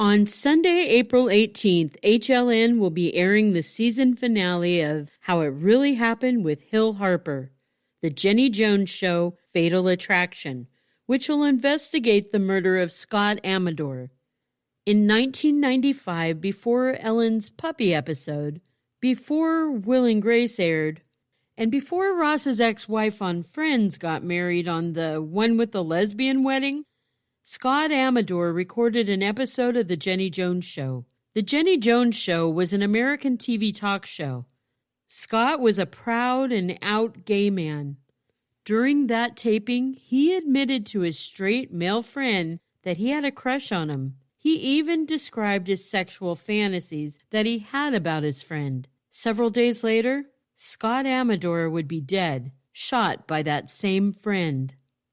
On Sunday, April 18th, HLN will be airing the season finale of How It Really Happened with Hill Harper, the Jenny Jones Show Fatal Attraction, which will investigate the murder of Scott Amador. In 1995, before Ellen's Puppy episode, before Will and Grace aired, and before Ross's ex-wife on Friends got married on the one with the lesbian wedding, Scott Amador recorded an episode of The Jenny Jones Show. The Jenny Jones Show was an American TV talk show. Scott was a proud and out gay man. During that taping, he admitted to his straight male friend that he had a crush on him. He even described his sexual fantasies that he had about his friend. Several days later, Scott Amador would be dead, shot by that same friend.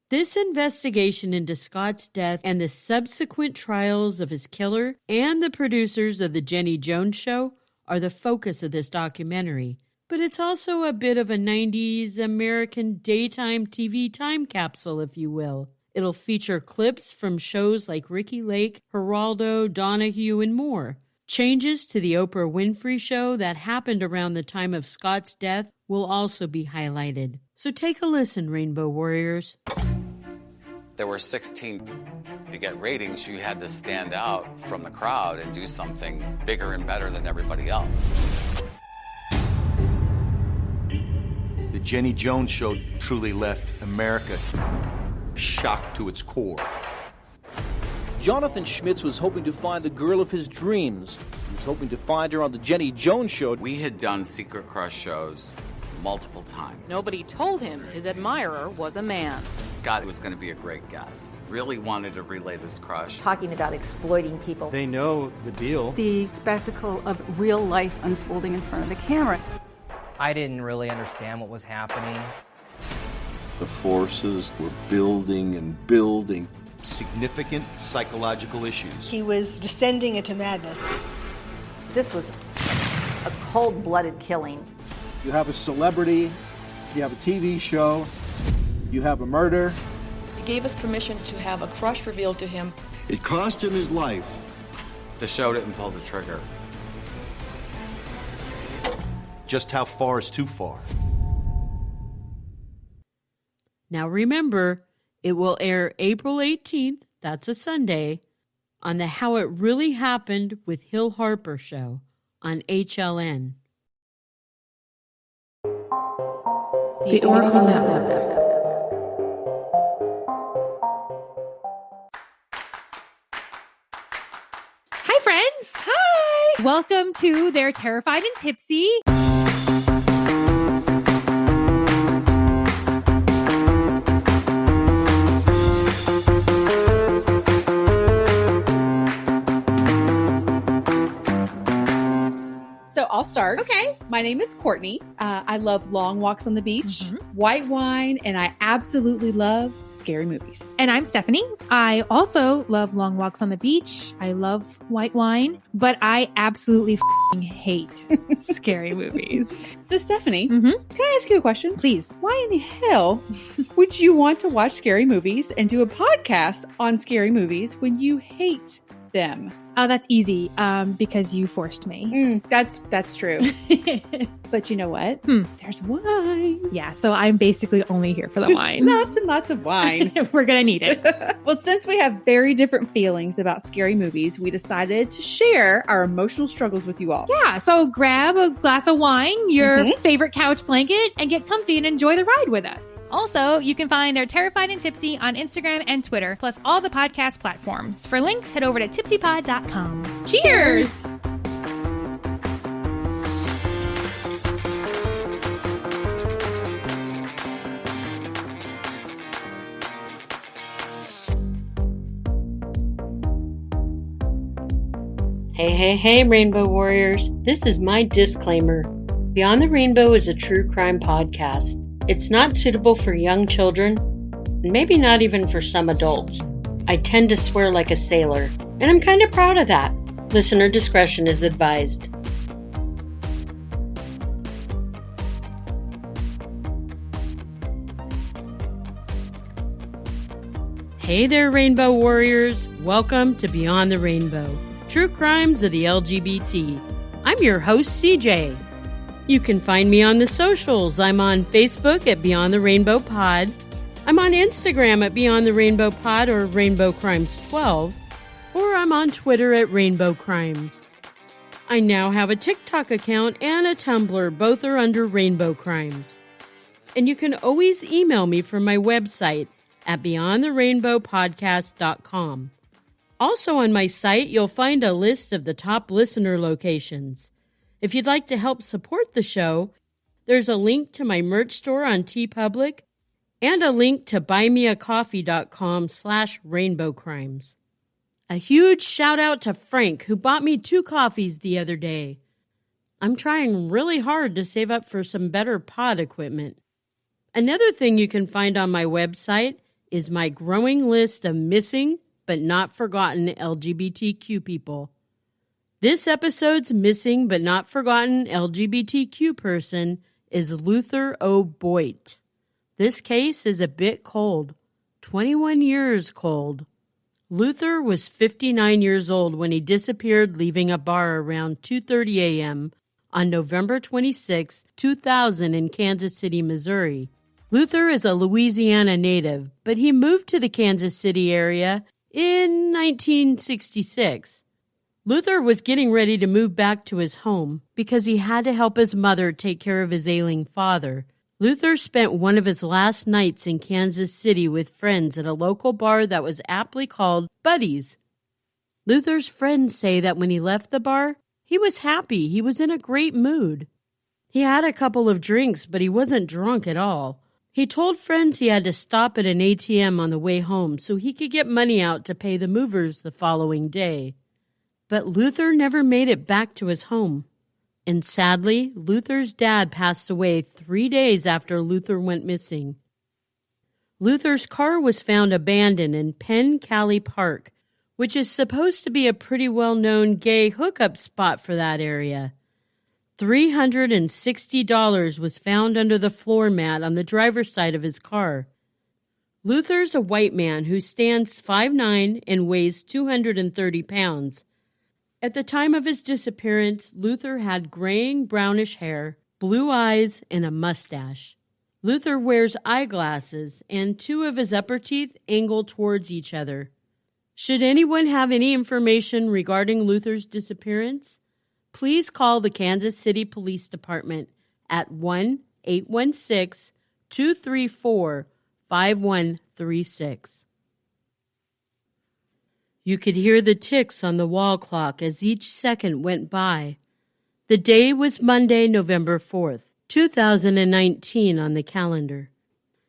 This investigation into Scott's death and the subsequent trials of his killer and the producers of The Jenny Jones Show are the focus of this documentary. But it's also a bit of a 90s American daytime TV time capsule, if you will. It'll feature clips from shows like Ricki Lake, Geraldo, Donahue, and more. Changes to the Oprah Winfrey Show that happened around the time of Scott's death will also be highlighted. So take a listen, Rainbow Warriors. There were 16. To get ratings, you had to stand out from the crowd and do something bigger and better than everybody else. The Jenny Jones Show truly left America shocked to its core. Jonathan Schmitz was hoping to find the girl of his dreams. He was hoping to find her on the Jenny Jones Show. We had done Secret Crush shows multiple times. Nobody told him his admirer was a man. Scott was going to be a great guest. Really wanted to relay this crush. Talking about exploiting people. They know the deal. The spectacle of real life unfolding in front of the camera. I didn't really understand what was happening. The forces were building and building. Significant psychological issues. He was descending into madness. This was a cold-blooded killing. You have a celebrity, you have a TV show, you have a murder. He gave us permission to have a crush revealed to him. It cost him his life. The show didn't pull the trigger. Just how far is too far? Now remember, it will air April 18th, that's a Sunday, on the How It Really Happened with Hill Harper show on HLN. The Oracl3 Network. Hi, friends. Hi. Welcome to They're Terrified and Tipsy. So I'll start. Okay. My name is Courtney. I love long walks on the beach, white wine, and I absolutely love scary movies. And I'm Stephanie. I also love long walks on the beach. I love white wine, but I absolutely hate scary movies. So Stephanie, can I ask you a question? Please. Why in the hell would you want to watch scary movies and do a podcast on scary movies when you hate them? Oh, that's easy. Because you forced me. That's true. But you know what? There's wine. Yeah, so I'm basically only here for the wine. Lots and lots of wine. We're going to need it. Well, since we have very different feelings about scary movies, we decided to share our emotional struggles with you all. Yeah, so grab a glass of wine, your favorite couch blanket, and get comfy and enjoy the ride with us. Also, you can find They're Terrified and Tipsy on Instagram and Twitter, plus all the podcast platforms. For links, head over to tipsypod.com. Cheers! Hey, Rainbow Warriors. This is my disclaimer. Beyond the Rainbow is a true crime podcast. It's not suitable for young children, and maybe not even for some adults. I tend to swear like a sailor, and I'm kind of proud of that. Listener discretion is advised. Hey there, Rainbow Warriors. Welcome to Beyond the Rainbow. True Crimes of the LGBT. I'm your host, CJ. You can find me on the socials. I'm on Facebook at Beyond the Rainbow Pod. I'm on Instagram at Beyond the Rainbow Pod or Rainbow Crimes 12. Or I'm on Twitter at Rainbow Crimes. I now have a TikTok account and a Tumblr. Both are under Rainbow Crimes. And you can always email me from my website at beyondtherainbowpodcast.com. Also on my site, you'll find a list of the top listener locations. If you'd like to help support the show, there's a link to my merch store on TeePublic and a link to buymeacoffee.com/rainbowcrimes. A huge shout out to Frank, who bought me 2 coffees the other day. I'm trying really hard to save up for some better pod equipment. Another thing you can find on my website is my growing list of missing but not forgotten LGBTQ people. This episode's missing but not forgotten LGBTQ person is Luther O. Boyd. This case is a bit cold, 21 years cold. Luther was 59 years old when he disappeared leaving a bar around 2:30 a.m. on November 26, 2000 in Kansas City, Missouri. Luther is a Louisiana native, but he moved to the Kansas City area in 1966. Luther was getting ready to move back to his home because he had to help his mother take care of his ailing father. Luther spent one of his last nights in Kansas City with friends at a local bar that was aptly called Buddy's. Luther's friends say that when he left the bar, he was happy. He was in a great mood. He had a couple of drinks, but he wasn't drunk at all. He told friends he had to stop at an ATM on the way home so he could get money out to pay the movers the following day. But Luther never made it back to his home. And sadly, Luther's dad passed away 3 days after Luther went missing. Luther's car was found abandoned in Penn Cali Park, which is supposed to be a pretty well-known gay hookup spot for that area. $360 was found under the floor mat on the driver's side of his car. Luther's a white man who stands 5'9" and weighs 230 pounds. At the time of his disappearance, Luther had graying brownish hair, blue eyes, and a mustache. Luther wears eyeglasses, and 2 of his upper teeth angle towards each other. Should anyone have any information regarding Luther's disappearance, please call the Kansas City Police Department at 1-816-234-5136. You could hear the ticks on the wall clock as each second went by. The day was Monday, November 4th, 2019 on the calendar.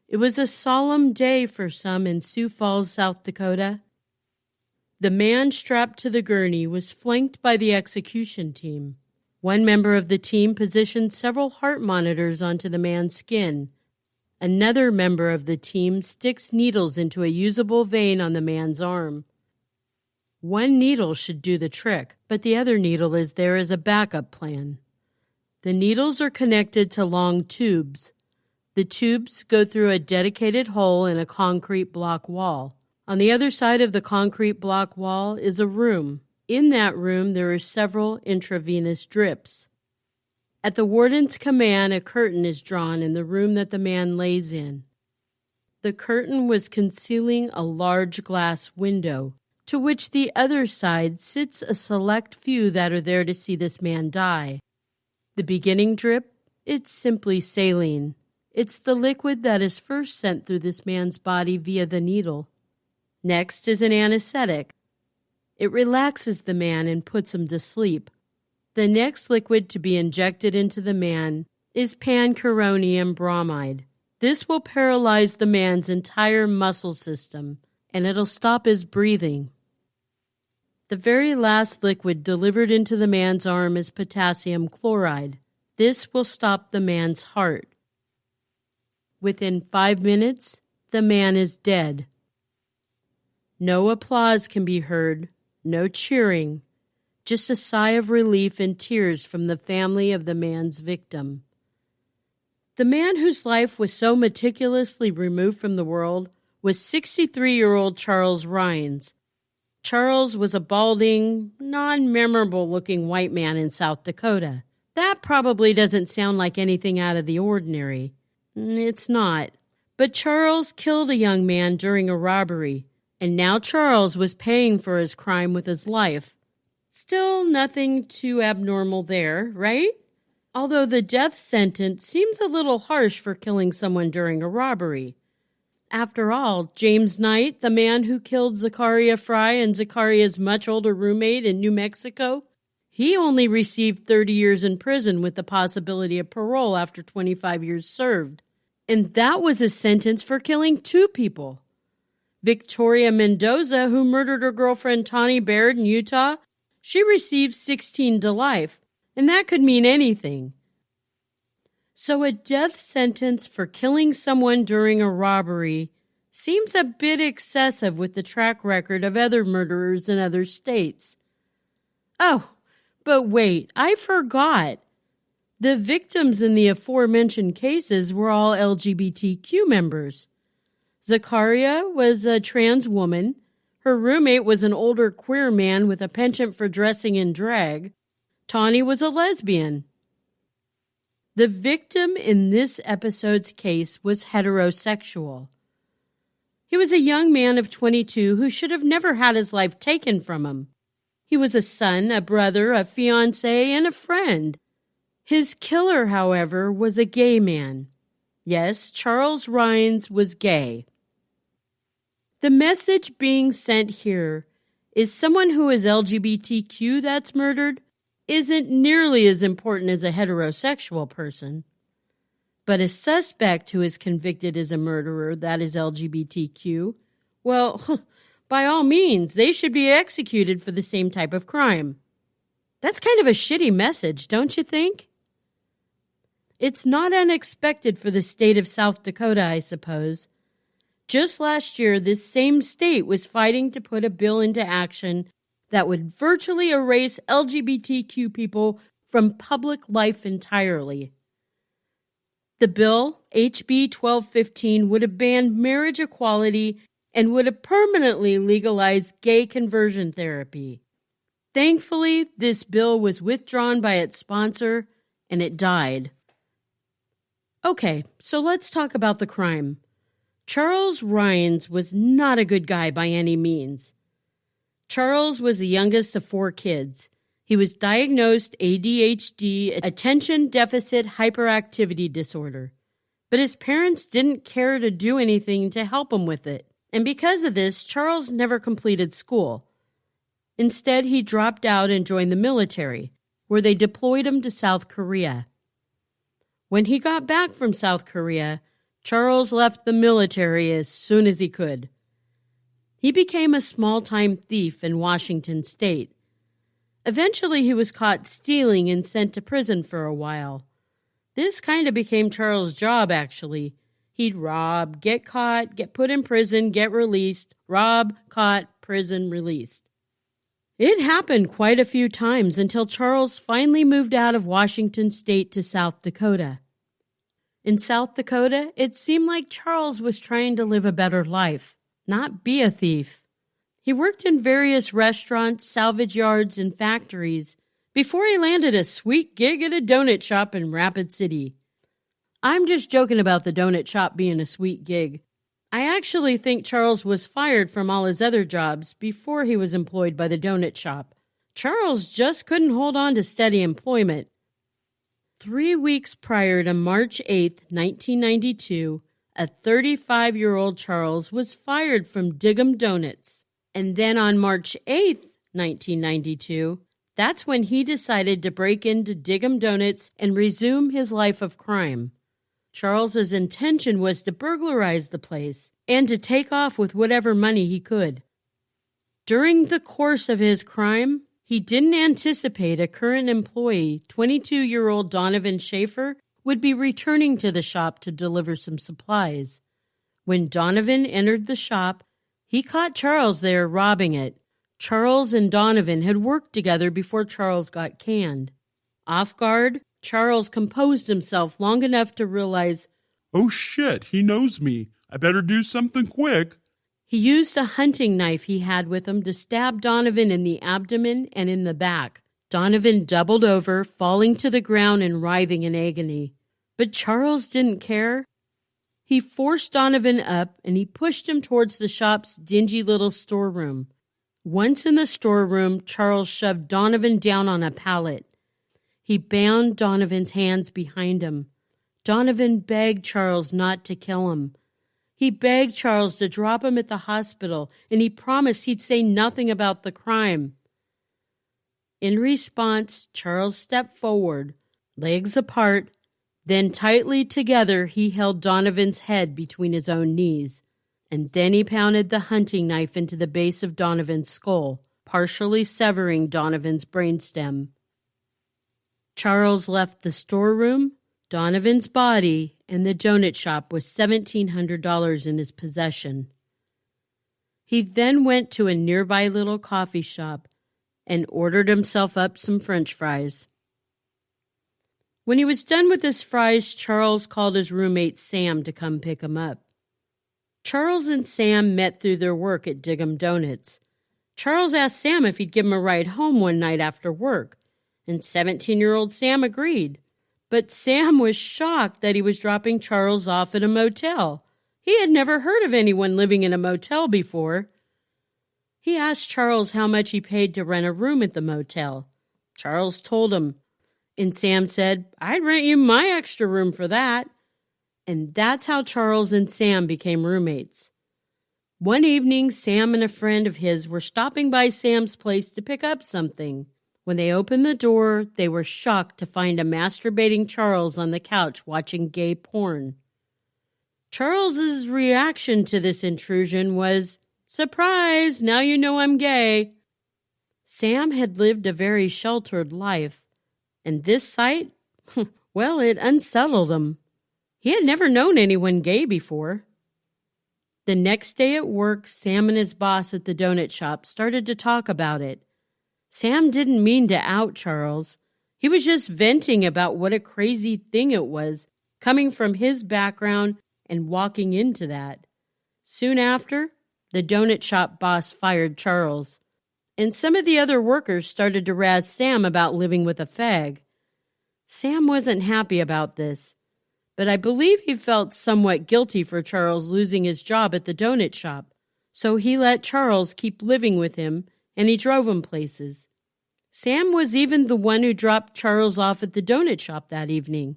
It was a solemn day for some in Sioux Falls, South Dakota. The man strapped to the gurney was flanked by the execution team. One member of the team positioned several heart monitors onto the man's skin. Another member of the team sticks needles into a usable vein on the man's arm. One needle should do the trick, but the other needle is there as a backup plan. The needles are connected to long tubes. The tubes go through a dedicated hole in a concrete block wall. On the other side of the concrete block wall is a room. In that room, there are several intravenous drips. At the warden's command, a curtain is drawn in the room that the man lays in. The curtain was concealing a large glass window, to which the other side sits a select few that are there to see this man die. The beginning drip, it's simply saline. It's the liquid that is first sent through this man's body via the needle. Next is an anesthetic. It relaxes the man and puts him to sleep. The next liquid to be injected into the man is pancuronium bromide. This will paralyze the man's entire muscle system, and it'll stop his breathing. The very last liquid delivered into the man's arm is potassium chloride. This will stop the man's heart. Within 5 minutes, the man is dead. No applause can be heard, no cheering, just a sigh of relief and tears from the family of the man's victim. The man whose life was so meticulously removed from the world was 63-year-old Charles Rhines. Charles was a balding, non-memorable looking white man in South Dakota. That probably doesn't sound like anything out of the ordinary. It's not. But Charles killed a young man during a robbery, and now Charles was paying for his crime with his life. Still nothing too abnormal there, right? Although the death sentence seems a little harsh for killing someone during a robbery. After all, James Knight, the man who killed Zachariah Fry and Zachariah's much older roommate in New Mexico, he only received 30 years in prison with the possibility of parole after 25 years served. And that was a sentence for killing 2 people. Victoria Mendoza, who murdered her girlfriend Tawny Baird in Utah, she received 16 to life, and that could mean anything. So a death sentence for killing someone during a robbery seems a bit excessive with the track record of other murderers in other states. Oh, but wait, I forgot. The victims in the aforementioned cases were all LGBTQ members. Zachariah was a trans woman. Her roommate was an older queer man with a penchant for dressing in drag. Tawny was a lesbian. The victim in this episode's case was heterosexual. He was a young man of 22 who should have never had his life taken from him. He was a son, a brother, a fiancé, and a friend. His killer, however, was a gay man. Yes, Charles Rhines was gay. The message being sent here is someone who is LGBTQ that's murdered isn't nearly as important as a heterosexual person. But a suspect who is convicted as a murderer that is LGBTQ, well, by all means, they should be executed for the same type of crime. That's kind of a shitty message, don't you think? It's not unexpected for the state of South Dakota, I suppose. Just last year, this same state was fighting to put a bill into action that would virtually erase LGBTQ people from public life entirely. The bill, HB 1215, would have banned marriage equality and would have permanently legalized gay conversion therapy. Thankfully, this bill was withdrawn by its sponsor, and it died. Okay, so let's talk about the crime. Charles Rhines was not a good guy by any means. Charles was the youngest of 4 kids. He was diagnosed ADHD, attention deficit hyperactivity disorder. But his parents didn't care to do anything to help him with it. And because of this, Charles never completed school. Instead, he dropped out and joined the military, where they deployed him to South Korea. When he got back from South Korea, Charles left the military as soon as he could. He became a small-time thief in Washington state. Eventually, he was caught stealing and sent to prison for a while. This kind of became Charles' job, actually. He'd rob, get caught, get put in prison, get released, rob, caught, prison, released. It happened quite a few times until Charles finally moved out of Washington state to South Dakota. In South Dakota, it seemed like Charles was trying to live a better life, not be a thief. He worked in various restaurants, salvage yards, and factories before he landed a sweet gig at a donut shop in Rapid City. I'm just joking about the donut shop being a sweet gig. I actually think Charles was fired from all his other jobs before he was employed by the donut shop. Charles just couldn't hold on to steady employment. 3 weeks prior to March 8, 1992, a 35-year-old Charles was fired from Diggum Donuts. And then on March 8, 1992, that's when he decided to break into Diggum Donuts and resume his life of crime. Charles's intention was to burglarize the place and to take off with whatever money he could. During the course of his crime, he didn't anticipate a current employee, 22-year-old Donovan Schaefer, would be returning to the shop to deliver some supplies. When Donovan entered the shop, he caught Charles there robbing it. Charles and Donovan had worked together before Charles got canned. Off guard, Charles composed himself long enough to realize, "Oh shit, he knows me. I better do something quick." He used a hunting knife he had with him to stab Donovan in the abdomen and in the back. Donovan doubled over, falling to the ground and writhing in agony. But Charles didn't care. He forced Donovan up and he pushed him towards the shop's dingy little storeroom. Once in the storeroom, Charles shoved Donovan down on a pallet. He bound Donovan's hands behind him. Donovan begged Charles not to kill him. He begged Charles to drop him at the hospital, and he promised he'd say nothing about the crime. In response, Charles stepped forward, legs apart. Then tightly together, he held Donovan's head between his own knees. And then he pounded the hunting knife into the base of Donovan's skull, partially severing Donovan's brainstem. Charles left the storeroom, Donovan's body, and the donut shop with $1,700 in his possession. He then went to a nearby little coffee shop and ordered himself up some French fries. When he was done with his fries, Charles called his roommate Sam to come pick him up. Charles and Sam met through their work at Diggum Donuts. Charles asked Sam if he'd give him a ride home one night after work, and 17-year-old Sam agreed. But Sam was shocked that he was dropping Charles off at a motel. He had never heard of anyone living in a motel before. He asked Charles how much he paid to rent a room at the motel. Charles told him, and Sam said, "I'd rent you my extra room for that." And that's how Charles and Sam became roommates. One evening, Sam and a friend of his were stopping by Sam's place to pick up something. When they opened the door, they were shocked to find a masturbating Charles on the couch watching gay porn. Charles's reaction to this intrusion was, "Surprise, now you know I'm gay." Sam had lived a very sheltered life, and this sight, well, it unsettled him. He had never known anyone gay before. The next day at work, Sam and his boss at the donut shop started to talk about it. Sam didn't mean to out Charles. He was just venting about what a crazy thing it was, coming from his background and walking into that. Soon after, the donut shop boss fired Charles, and some of the other workers started to razz Sam about living with a fag. Sam wasn't happy about this, but I believe he felt somewhat guilty for Charles losing his job at the donut shop, so he let Charles keep living with him, and he drove him places. Sam was even the one who dropped Charles off at the donut shop that evening.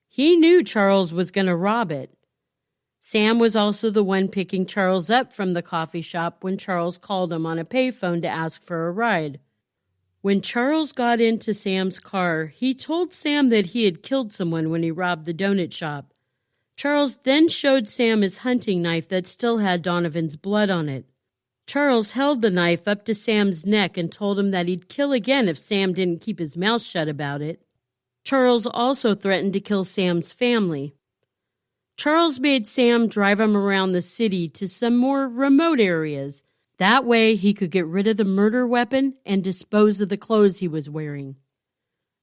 He knew Charles was going to rob it. Sam was also the one picking Charles up from the coffee shop when Charles called him on a payphone to ask for a ride. When Charles got into Sam's car, he told Sam that he had killed someone when he robbed the donut shop. Charles then showed Sam his hunting knife that still had Donovan's blood on it. Charles held the knife up to Sam's neck and told him that he'd kill again if Sam didn't keep his mouth shut about it. Charles also threatened to kill Sam's family. Charles made Sam drive him around the city to some more remote areas. That way he could get rid of the murder weapon and dispose of the clothes he was wearing.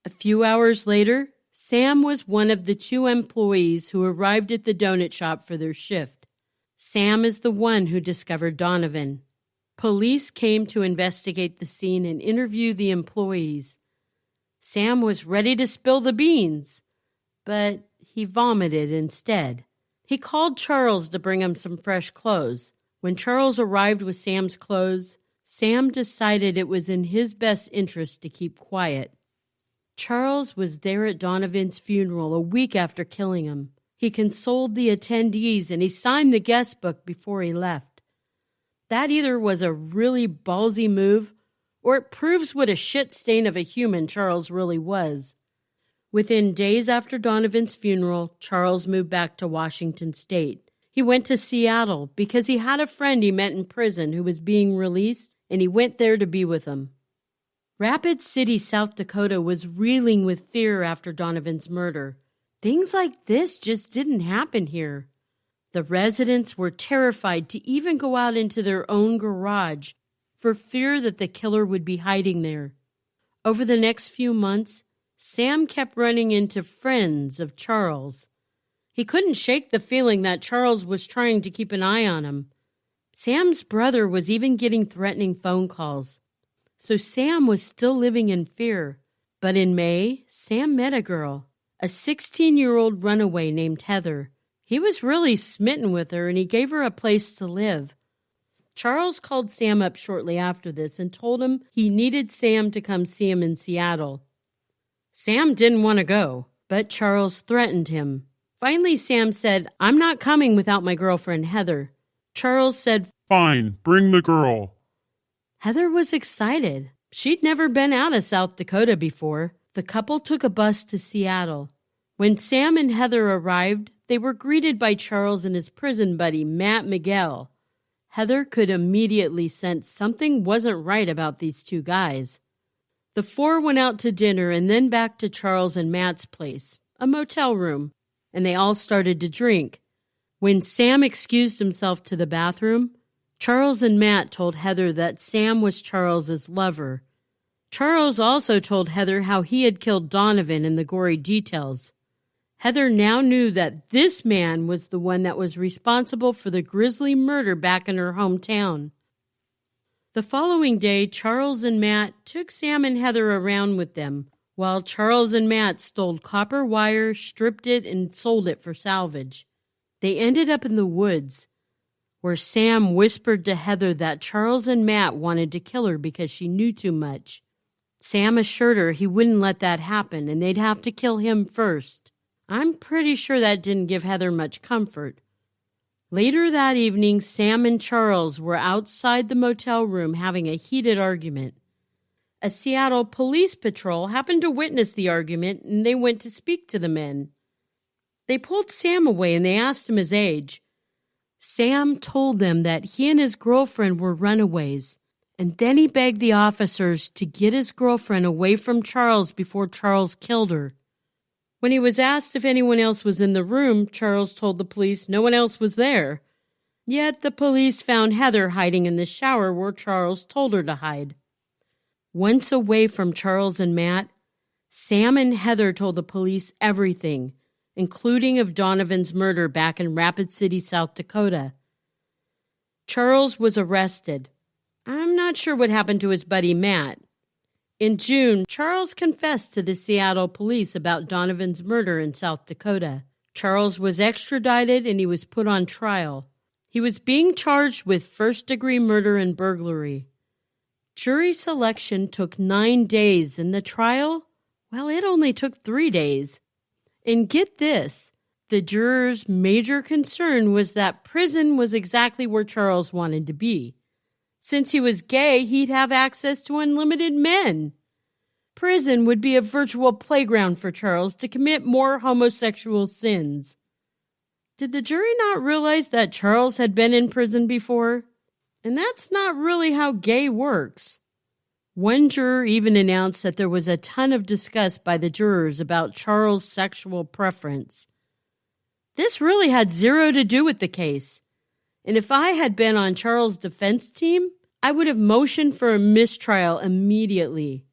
A few hours later, Sam was one of the 2 employees who arrived at the donut shop for their shift. Sam is the one who discovered Donovan. Police came to investigate the scene and interview the employees. Sam was ready to spill the beans, but he vomited instead. He called Charles to bring him some fresh clothes. When Charles arrived with Sam's clothes, Sam decided it was in his best interest to keep quiet. Charles was there at Donovan's funeral a week after killing him. He consoled the attendees and he signed the guest book before he left. That either was a really ballsy move, or it proves what a shit stain of a human Charles really was. Within days after Donovan's funeral, Charles moved back to Washington State. He went to Seattle because he had a friend he met in prison who was being released, and he went there to be with him. Rapid City, South Dakota was reeling with fear after Donovan's murder. Things like this just didn't happen here. The residents were terrified to even go out into their own garage for fear that the killer would be hiding there. Over the next few months, Sam kept running into friends of Charles. He couldn't shake the feeling that Charles was trying to keep an eye on him. Sam's brother was even getting threatening phone calls. So Sam was still living in fear. But in May, Sam met a girl, a 16-year-old runaway named Heather. He was really smitten with her, and he gave her a place to live. Charles called Sam up shortly after this and told him he needed Sam to come see him in Seattle. Sam didn't want to go, but Charles threatened him. Finally, Sam said, "I'm not coming without my girlfriend, Heather." Charles said, "Fine, bring the girl." Heather was excited. She'd never been out of South Dakota before. The couple took a bus to Seattle. When Sam and Heather arrived, they were greeted by Charles and his prison buddy, Matt Miguel. Heather could immediately sense something wasn't right about these two guys. The four went out to dinner and then back to Charles and Matt's place, a motel room, and they all started to drink. When Sam excused himself to the bathroom, Charles and Matt told Heather that Sam was Charles's lover. Charles also told Heather how he had killed Donovan in the gory details. Heather now knew that this man was the one that was responsible for the grisly murder back in her hometown. The following day, Charles and Matt took Sam and Heather around with them, while Charles and Matt stole copper wire, stripped it, and sold it for salvage. They ended up in the woods, where Sam whispered to Heather that Charles and Matt wanted to kill her because she knew too much. Sam assured her he wouldn't let that happen, and they'd have to kill him first. I'm pretty sure that didn't give Heather much comfort. Later that evening, Sam and Charles were outside the motel room having a heated argument. A Seattle police patrol happened to witness the argument, and they went to speak to the men. They pulled Sam away, and they asked him his age. Sam told them that he and his girlfriend were runaways, and then he begged the officers to get his girlfriend away from Charles before Charles killed her. When he was asked if anyone else was in the room, Charles told the police no one else was there. Yet the police found Heather hiding in the shower where Charles told her to hide. Once away from Charles and Matt, Sam and Heather told the police everything, including of Donovan's murder back in Rapid City, South Dakota. Charles was arrested. I'm not sure what happened to his buddy Matt. In June, Charles confessed to the Seattle police about Donovan's murder in South Dakota. Charles was extradited and he was put on trial. He was being charged with first-degree murder and burglary. Jury selection took 9 days, and the trial, well, it only took 3 days. And get this, the jurors' major concern was that prison was exactly where Charles wanted to be. Since he was gay, he'd have access to unlimited men. Prison would be a virtual playground for Charles to commit more homosexual sins. Did the jury not realize that Charles had been in prison before? And that's not really how gay works. One juror even announced that there was a ton of disgust by the jurors about Charles' sexual preference. This really had zero to do with the case. And if I had been on Charles' defense team, I would have motioned for a mistrial immediately.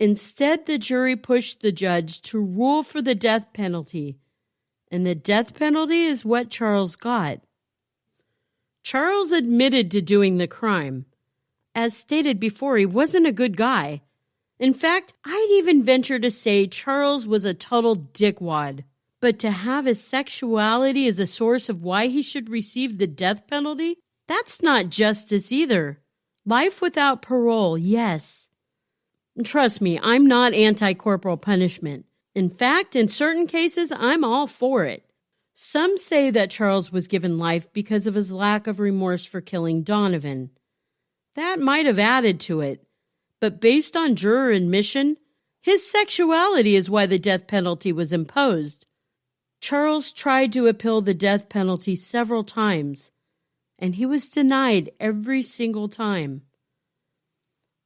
Instead, the jury pushed the judge to rule for the death penalty, and the death penalty is what Charles got. Charles admitted to doing the crime. As stated before, he wasn't a good guy. In fact, I'd even venture to say Charles was a total dickwad. But to have his sexuality as a source of why he should receive the death penalty, that's not justice either. Life without parole, yes. Trust me, I'm not anti-corporal punishment. In fact, in certain cases, I'm all for it. Some say that Charles was given life because of his lack of remorse for killing Donovan. That might have added to it, but based on juror admission, his sexuality is why the death penalty was imposed. Charles tried to appeal the death penalty several times, and he was denied every single time.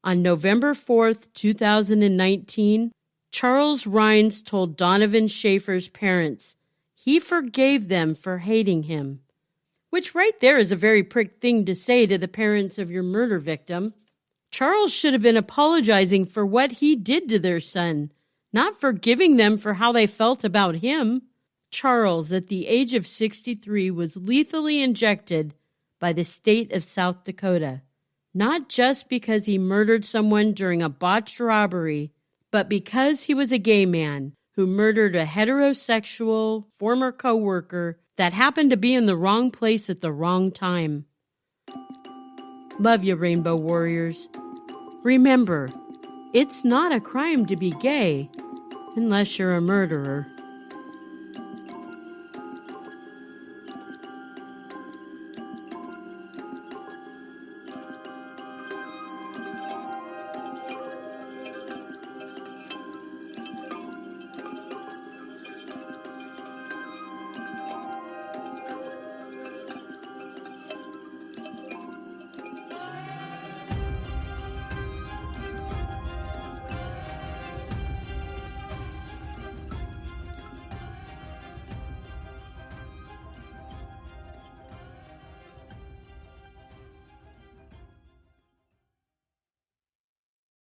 On November 4th, 2019, Charles Rhines told Donovan Schaefer's parents he forgave them for hating him, which right there is a very prick thing to say to the parents of your murder victim. Charles should have been apologizing for what he did to their son, not forgiving them for how they felt about him. Charles, at the age of 63, was lethally injected by the state of South Dakota, not just because he murdered someone during a botched robbery, but because he was a gay man who murdered a heterosexual former coworker that happened to be in the wrong place at the wrong time. Love you, Rainbow Warriors. Remember, it's not a crime to be gay unless you're a murderer.